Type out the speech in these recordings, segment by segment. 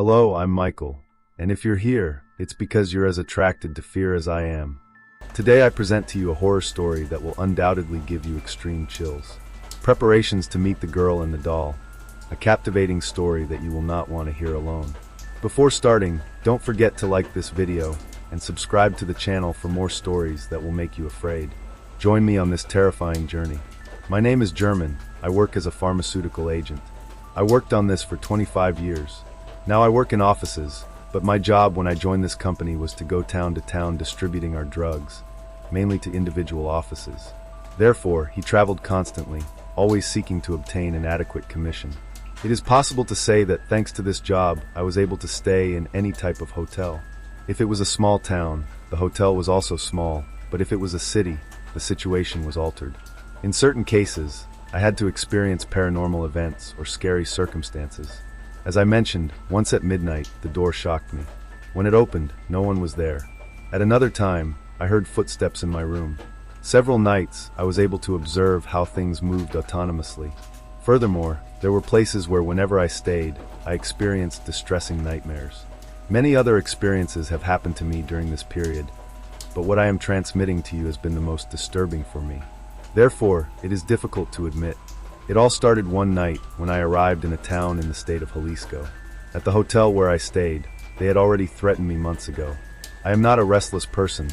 Hello, I'm Michael, and if you're here, it's because you're as attracted to fear as I am. Today I present to you a horror story that will undoubtedly give you extreme chills. Preparations to Meet the Girl and the Doll, a captivating story that you will not want to hear alone. Before starting, don't forget to like this video and subscribe to the channel for more stories that will make you afraid. Join me on this terrifying journey. My name is German. I work as a pharmaceutical agent. I worked on this for 25 years. Now I work in offices, but my job when I joined this company was to go town to town distributing our drugs, mainly to individual offices. Therefore, he traveled constantly, always seeking to obtain an adequate commission. It is possible to say that thanks to this job, I was able to stay in any type of hotel. If it was a small town, the hotel was also small, but if it was a city, the situation was altered. In certain cases, I had to experience paranormal events or scary circumstances. As I mentioned, once at midnight, the door shocked me. When it opened, no one was there. At another time, I heard footsteps in my room. Several nights, I was able to observe how things moved autonomously. Furthermore, there were places where whenever I stayed, I experienced distressing nightmares. Many other experiences have happened to me during this period, but what I am transmitting to you has been the most disturbing for me. Therefore, it is difficult to admit. It all started one night when I arrived in a town in the state of Jalisco. At the hotel where I stayed, they had already threatened me months ago. I am not a restless person,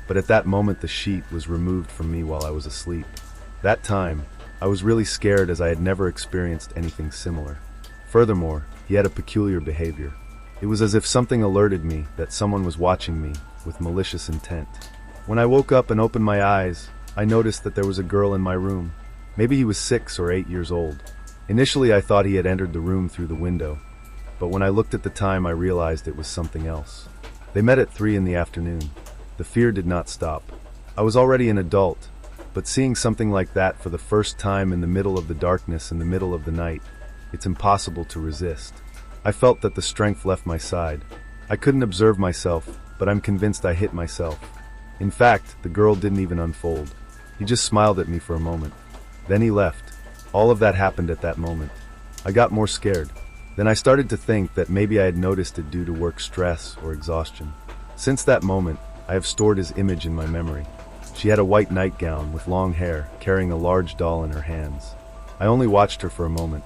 but at that moment the sheet was removed from me while I was asleep. That time, I was really scared as I had never experienced anything similar. Furthermore, he had a peculiar behavior. It was as if something alerted me that someone was watching me with malicious intent. When I woke up and opened my eyes, I noticed that there was a girl in my room. Maybe he was 6 or 8 years old. Initially I thought he had entered the room through the window, but when I looked at the time I realized it was something else. They met at 3 in the afternoon. The fear did not stop. I was already an adult, but seeing something like that for the first time in the middle of the darkness in the middle of the night, it's impossible to resist. I felt that the strength left my side. I couldn't observe myself, but I'm convinced I hit myself. In fact, the girl didn't even unfold. He just smiled at me for a moment. Then he left. All of that happened at that moment. I got more scared. Then I started to think that maybe I had noticed it due to work stress or exhaustion. Since that moment, I have stored his image in my memory. She had a white nightgown with long hair, carrying a large doll in her hands. I only watched her for a moment.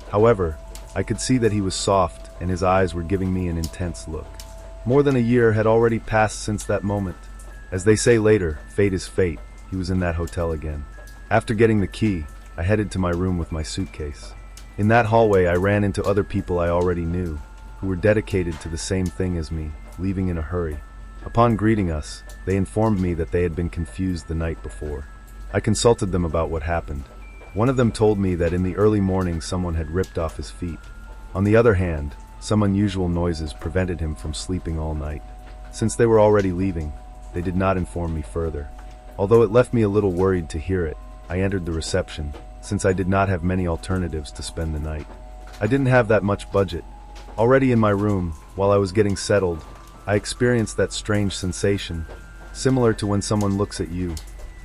However, I could see that he was soft and his eyes were giving me an intense look. More than a year had already passed since that moment. As they say later, fate is fate. He was in that hotel again. After getting the key, I headed to my room with my suitcase. In that hallway, I ran into other people I already knew, who were dedicated to the same thing as me, leaving in a hurry. Upon greeting us, they informed me that they had been confused the night before. I consulted them about what happened. One of them told me that in the early morning someone had ripped off his feet. On the other hand, some unusual noises prevented him from sleeping all night. Since they were already leaving, they did not inform me further. Although it left me a little worried to hear it, I entered the reception, since I did not have many alternatives to spend the night. I didn't have that much budget. Already in my room, while I was getting settled, I experienced that strange sensation, similar to when someone looks at you.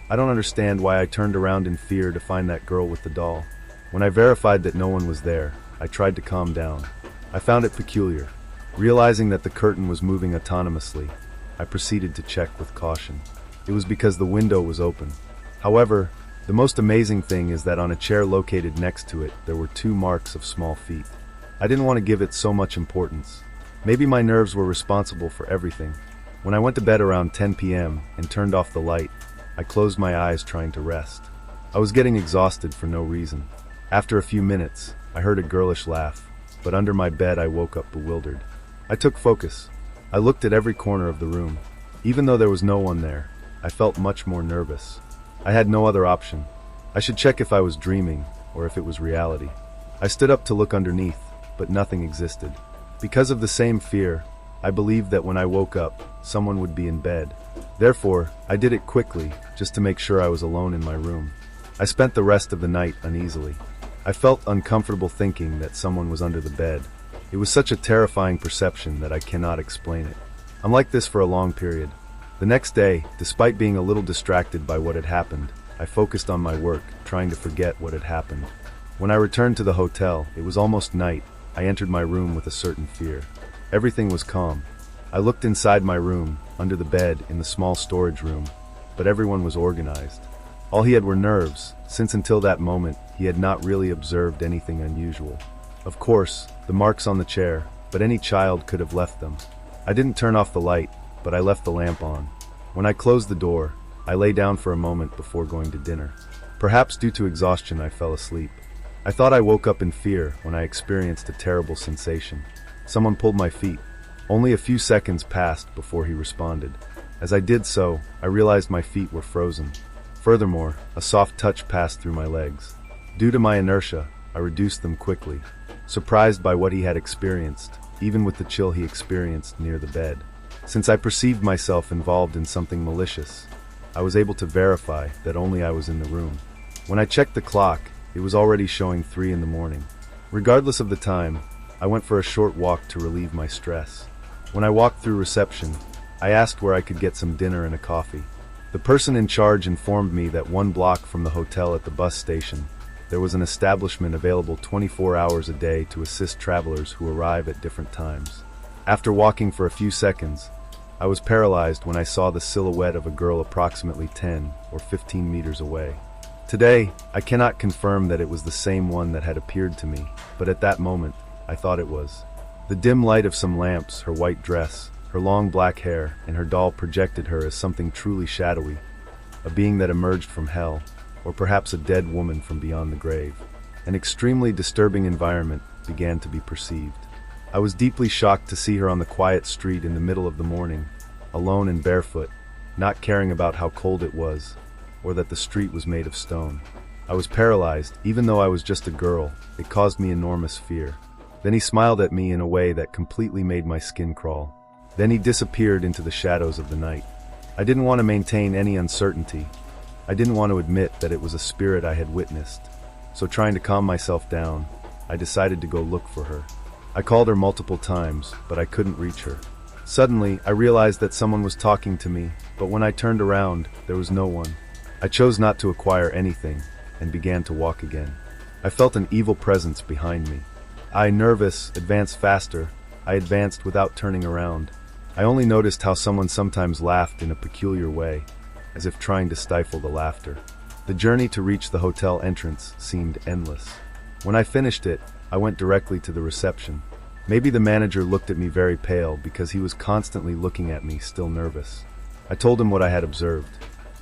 I don't understand why I turned around in fear to find that girl with the doll. When I verified that no one was there, I tried to calm down. I found it peculiar. Realizing that the curtain was moving autonomously, I proceeded to check with caution. It was because the window was open. However, the most amazing thing is that on a chair located next to it, there were 2 marks of small feet. I didn't want to give it so much importance. Maybe my nerves were responsible for everything. When I went to bed around 10 p.m. and turned off the light, I closed my eyes trying to rest. I was getting exhausted for no reason. After a few minutes, I heard a girlish laugh, but under my bed I woke up bewildered. I took focus. I looked at every corner of the room. Even though there was no one there, I felt much more nervous. I had no other option. I should check if I was dreaming, or if it was reality. I stood up to look underneath, but nothing existed. Because of the same fear, I believed that when I woke up, someone would be in bed. Therefore, I did it quickly, just to make sure I was alone in my room. I spent the rest of the night uneasily. I felt uncomfortable thinking that someone was under the bed. It was such a terrifying perception that I cannot explain it. I'm like this for a long period. The next day, despite being a little distracted by what had happened, I focused on my work, trying to forget what had happened. When I returned to the hotel, it was almost night, I entered my room with a certain fear. Everything was calm. I looked inside my room, under the bed, in the small storage room, but everyone was organized. All he had were nerves, since until that moment, he had not really observed anything unusual. Of course, the marks on the chair, but any child could have left them. I didn't turn off the light, but I left the lamp on. When I closed the door, I lay down for a moment before going to dinner. Perhaps due to exhaustion, I fell asleep. I thought I woke up in fear when I experienced a terrible sensation. Someone pulled my feet. Only a few seconds passed before he responded. As I did so, I realized my feet were frozen. Furthermore, a soft touch passed through my legs. Due to my inertia, I reduced them quickly, surprised by what he had experienced, even with the chill he experienced near the bed. Since I perceived myself involved in something malicious, I was able to verify that only I was in the room. When I checked the clock, it was already showing 3 in the morning. Regardless of the time, I went for a short walk to relieve my stress. When I walked through reception, I asked where I could get some dinner and a coffee. The person in charge informed me that 1 block from the hotel at the bus station, there was an establishment available 24 hours a day to assist travelers who arrive at different times. After walking for a few seconds, I was paralyzed when I saw the silhouette of a girl approximately 10 or 15 meters away. Today, I cannot confirm that it was the same one that had appeared to me, but at that moment, I thought it was. The dim light of some lamps, her white dress, her long black hair, and her doll projected her as something truly shadowy, a being that emerged from hell, or perhaps a dead woman from beyond the grave. An extremely disturbing environment began to be perceived. I was deeply shocked to see her on the quiet street in the middle of the morning, alone and barefoot, not caring about how cold it was, or that the street was made of stone. I was paralyzed. Even though I was just a girl, it caused me enormous fear. Then he smiled at me in a way that completely made my skin crawl. Then he disappeared into the shadows of the night. I didn't want to maintain any uncertainty. I didn't want to admit that it was a spirit I had witnessed. So trying to calm myself down, I decided to go look for her. I called her multiple times, but I couldn't reach her. Suddenly, I realized that someone was talking to me, but when I turned around, there was no one. I chose not to acquire anything, and began to walk again. I felt an evil presence behind me. I, nervous, advanced faster. I advanced without turning around. I only noticed how someone sometimes laughed in a peculiar way, as if trying to stifle the laughter. The journey to reach the hotel entrance seemed endless. When I finished it, I went directly to the reception. Maybe the manager looked at me very pale because he was constantly looking at me, still nervous. I told him what I had observed.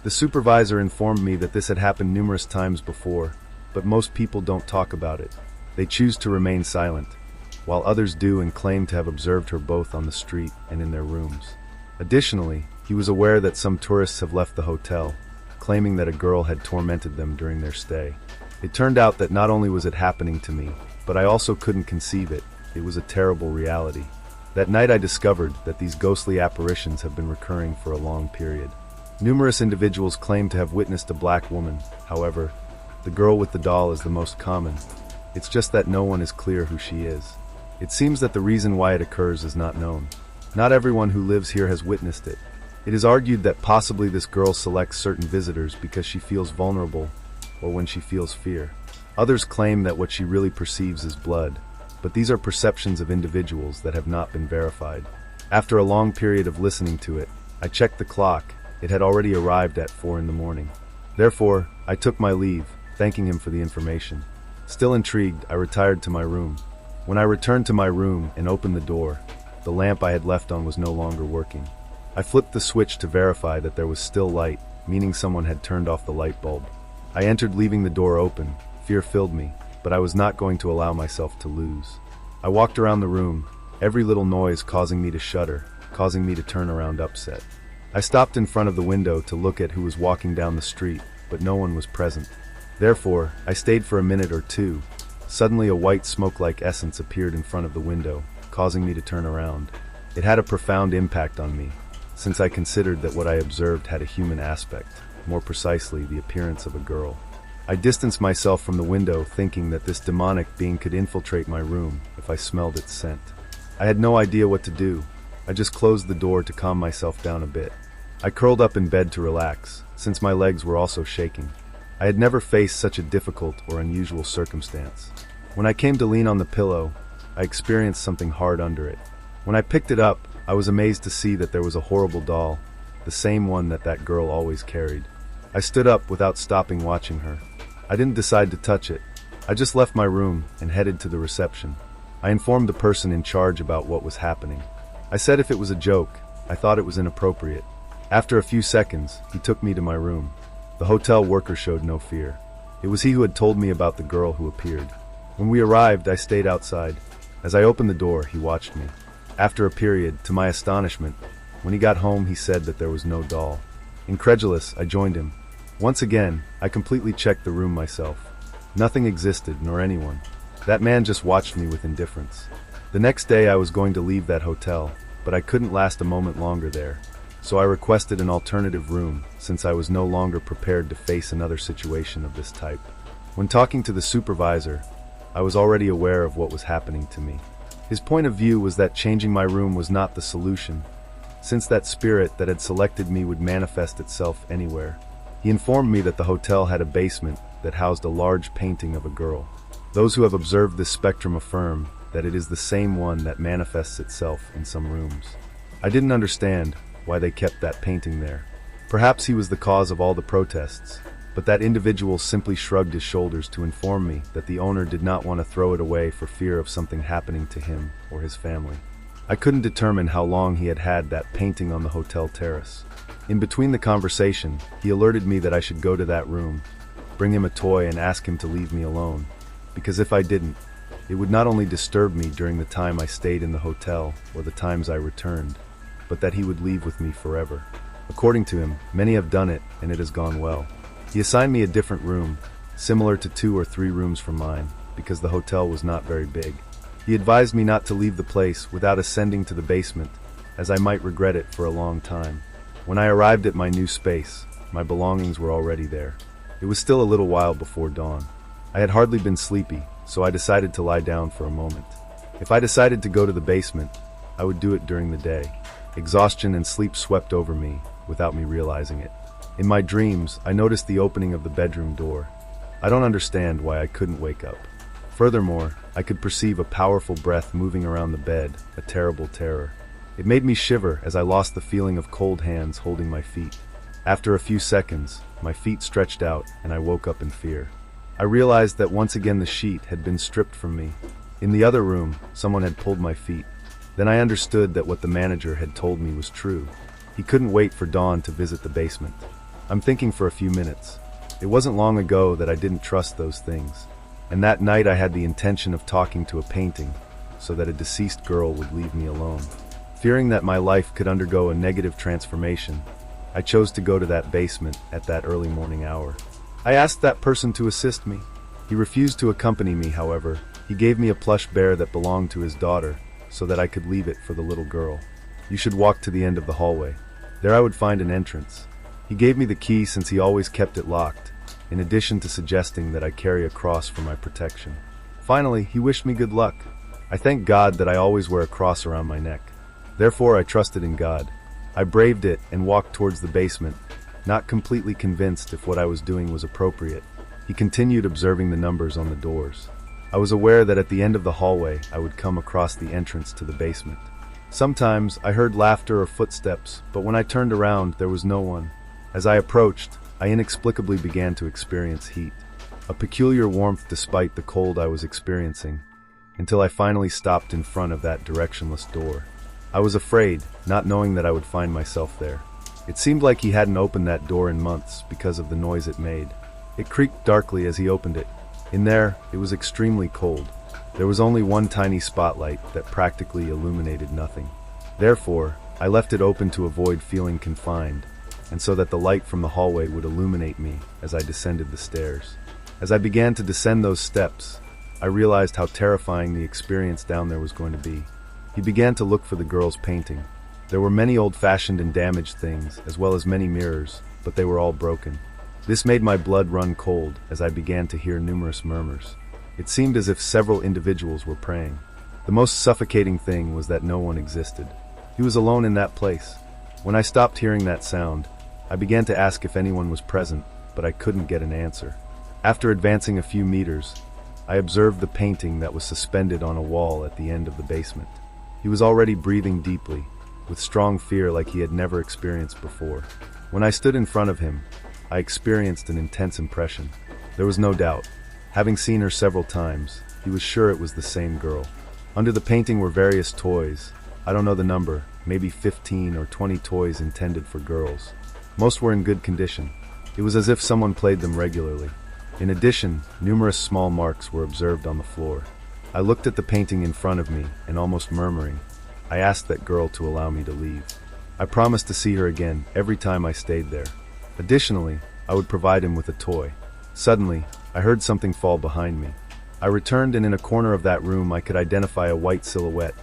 The supervisor informed me that this had happened numerous times before, but most people don't talk about it. They choose to remain silent, while others do and claim to have observed her both on the street and in their rooms. Additionally, he was aware that some tourists have left the hotel, claiming that a girl had tormented them during their stay. It turned out that not only was it happening to me, but I also couldn't conceive it. It was a terrible reality. That night I discovered that these ghostly apparitions have been recurring for a long period. Numerous individuals claim to have witnessed a black woman. However, the girl with the doll is the most common. It's just that no one is clear who she is. It seems that the reason why it occurs is not known. Not everyone who lives here has witnessed it. It is argued that possibly this girl selects certain visitors because she feels vulnerable or when she feels fear. Others claim that what she really perceives is blood, but these are perceptions of individuals that have not been verified. After a long period of listening to it, I checked the clock. It had already arrived at 4 in the morning. Therefore, I took my leave, thanking him for the information. Still intrigued, I retired to my room. When I returned to my room and opened the door, the lamp I had left on was no longer working. I flipped the switch to verify that there was still light, meaning someone had turned off the light bulb. I entered, leaving the door open. Fear filled me, but I was not going to allow myself to lose. I walked around the room, every little noise causing me to shudder, causing me to turn around upset. I stopped in front of the window to look at who was walking down the street, but no one was present. Therefore, I stayed for a minute or two. Suddenly a white smoke-like essence appeared in front of the window, causing me to turn around. It had a profound impact on me, since I considered that what I observed had a human aspect, more precisely the appearance of a girl. I distanced myself from the window, thinking that this demonic being could infiltrate my room if I smelled its scent. I had no idea what to do. I just closed the door to calm myself down a bit. I curled up in bed to relax, since my legs were also shaking. I had never faced such a difficult or unusual circumstance. When I came to lean on the pillow, I experienced something hard under it. When I picked it up, I was amazed to see that there was a horrible doll, the same one that girl always carried. I stood up without stopping watching her. I didn't decide to touch it. I just left my room and headed to the reception. I informed the person in charge about what was happening. I said if it was a joke, I thought it was inappropriate. After a few seconds, he took me to my room. The hotel worker showed no fear. It was he who had told me about the girl who appeared. When we arrived, I stayed outside. As I opened the door, he watched me. After a period, to my astonishment, when he got home, he said that there was no doll. Incredulous, I joined him. Once again, I completely checked the room myself. Nothing existed, nor anyone. That man just watched me with indifference. The next day I was going to leave that hotel, but I couldn't last a moment longer there. So I requested an alternative room, since I was no longer prepared to face another situation of this type. When talking to the supervisor, I was already aware of what was happening to me. His point of view was that changing my room was not the solution, since that spirit that had selected me would manifest itself anywhere. He informed me that the hotel had a basement that housed a large painting of a girl. Those who have observed this spectrum affirm that it is the same one that manifests itself in some rooms. I didn't understand why they kept that painting there. Perhaps he was the cause of all the protests, but that individual simply shrugged his shoulders to inform me that the owner did not want to throw it away for fear of something happening to him or his family. I couldn't determine how long he had had that painting on the hotel terrace. In between the conversation, he alerted me that I should go to that room, bring him a toy and ask him to leave me alone, because if I didn't, it would not only disturb me during the time I stayed in the hotel or the times I returned, but that he would leave with me forever. According to him, many have done it and it has gone well. He assigned me a different room, similar to 2 or 3 rooms from mine, because the hotel was not very big. He advised me not to leave the place without ascending to the basement, as I might regret it for a long time. When I arrived at my new space, my belongings were already there. It was still a little while before dawn. I had hardly been sleepy, so I decided to lie down for a moment. If I decided to go to the basement, I would do it during the day. Exhaustion and sleep swept over me without me realizing it. In my dreams, I noticed the opening of the bedroom door. I don't understand why I couldn't wake up. Furthermore, I could perceive a powerful breath moving around the bed, a terrible terror. It made me shiver as I lost the feeling of cold hands holding my feet. After a few seconds, my feet stretched out and I woke up in fear. I realized that once again the sheet had been stripped from me. In the other room, someone had pulled my feet. Then I understood that what the manager had told me was true. He couldn't wait for dawn to visit the basement. I'm thinking for a few minutes. It wasn't long ago that I didn't trust those things. And that night I had the intention of talking to a painting so that a deceased girl would leave me alone. Fearing that my life could undergo a negative transformation, I chose to go to that basement at that early morning hour. I asked that person to assist me. He refused to accompany me, however. He gave me a plush bear that belonged to his daughter so that I could leave it for the little girl. You should walk to the end of the hallway. There I would find an entrance. He gave me the key since he always kept it locked, in addition to suggesting that I carry a cross for my protection. Finally, he wished me good luck. I thank God that I always wear a cross around my neck. Therefore, I trusted in God. I braved it and walked towards the basement, not completely convinced if what I was doing was appropriate. He continued observing the numbers on the doors. I was aware that at the end of the hallway, I would come across the entrance to the basement. Sometimes I heard laughter or footsteps, but when I turned around, there was no one. As I approached, I inexplicably began to experience heat, a peculiar warmth despite the cold I was experiencing, until I finally stopped in front of that directionless door. I was afraid, not knowing that I would find myself there. It seemed like he hadn't opened that door in months because of the noise it made. It creaked darkly as he opened it. In there, it was extremely cold. There was only one tiny spotlight that practically illuminated nothing. Therefore, I left it open to avoid feeling confined, and so that the light from the hallway would illuminate me as I descended the stairs. As I began to descend those steps, I realized how terrifying the experience down there was going to be. He began to look for the girl's painting. There were many old-fashioned and damaged things, as well as many mirrors, but they were all broken. This made my blood run cold as I began to hear numerous murmurs. It seemed as if several individuals were praying. The most suffocating thing was that no one existed. He was alone in that place. When I stopped hearing that sound, I began to ask if anyone was present, but I couldn't get an answer. After advancing a few meters, I observed the painting that was suspended on a wall at the end of the basement. He was already breathing deeply, with strong fear like he had never experienced before. When I stood in front of him, I experienced an intense impression. There was no doubt. Having seen her several times, he was sure it was the same girl. Under the painting were various toys. I don't know the number, maybe 15 or 20 toys intended for girls. Most were in good condition. It was as if someone played them regularly. In addition, numerous small marks were observed on the floor. I looked at the painting in front of me and, almost murmuring, I asked that girl to allow me to leave. I promised to see her again every time I stayed there. Additionally, I would provide him with a toy. Suddenly, I heard something fall behind me. I returned, and in a corner of that room I could identify a white silhouette,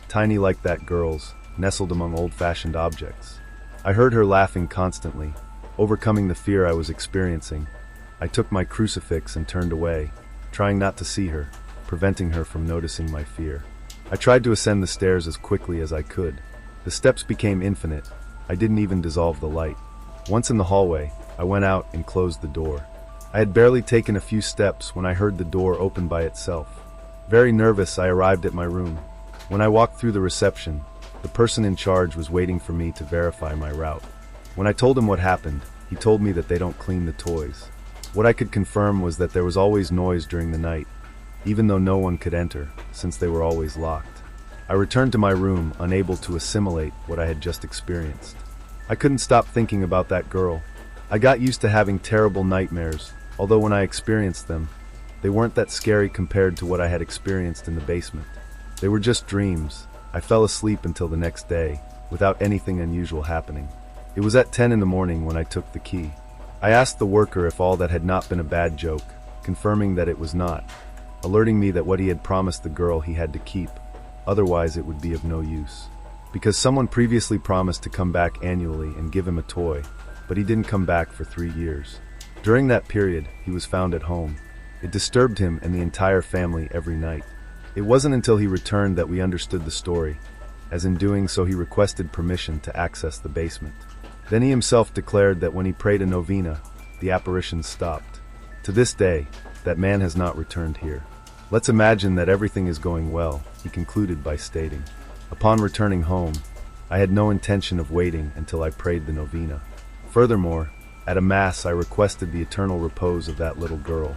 tiny like that girl's, nestled among old-fashioned objects. I heard her laughing constantly. Overcoming the fear I was experiencing, I took my crucifix and turned away, trying not to see her, preventing her from noticing my fear. I tried to ascend the stairs as quickly as I could. The steps became infinite. I didn't even dissolve the light. Once in the hallway, I went out and closed the door. I had barely taken a few steps when I heard the door open by itself. Very nervous, I arrived at my room. When I walked through the reception, the person in charge was waiting for me to verify my route. When I told him what happened, he told me that they don't clean the toys. What I could confirm was that there was always noise during the night, even though no one could enter, since they were always locked. I returned to my room, unable to assimilate what I had just experienced. I couldn't stop thinking about that girl. I got used to having terrible nightmares, although when I experienced them, they weren't that scary compared to what I had experienced in the basement. They were just dreams. I fell asleep until the next day, without anything unusual happening. It was at 10 in the morning when I took the key. I asked the worker if all that had not been a bad joke, confirming that it was not, alerting me that what he had promised the girl he had to keep, otherwise it would be of no use. Because someone previously promised to come back annually and give him a toy, but he didn't come back for 3 years. During that period, he was found at home. It disturbed him and the entire family every night. It wasn't until he returned that we understood the story, as in doing so he requested permission to access the basement. Then he himself declared that when he prayed a novena, the apparitions stopped. To this day, that man has not returned here. Let's imagine that everything is going well, he concluded by stating. Upon returning home, I had no intention of waiting until I prayed the novena. Furthermore, at a mass I requested the eternal repose of that little girl.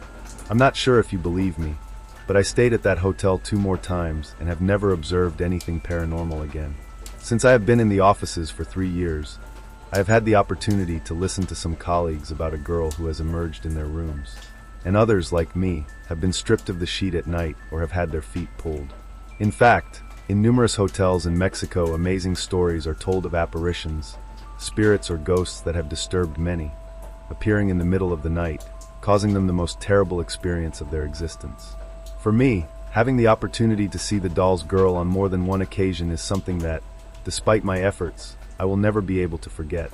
I'm not sure if you believe me, but I stayed at that hotel 2 more times and have never observed anything paranormal again. Since I have been in the offices for 3 years, I have had the opportunity to listen to some colleagues about a girl who has emerged in their rooms, and others, like me, have been stripped of the sheet at night or have had their feet pulled. In fact, in numerous hotels in Mexico, amazing stories are told of apparitions, spirits or ghosts that have disturbed many, appearing in the middle of the night, causing them the most terrible experience of their existence. For me, having the opportunity to see the doll's girl on more than one occasion is something that, despite my efforts, I will never be able to forget.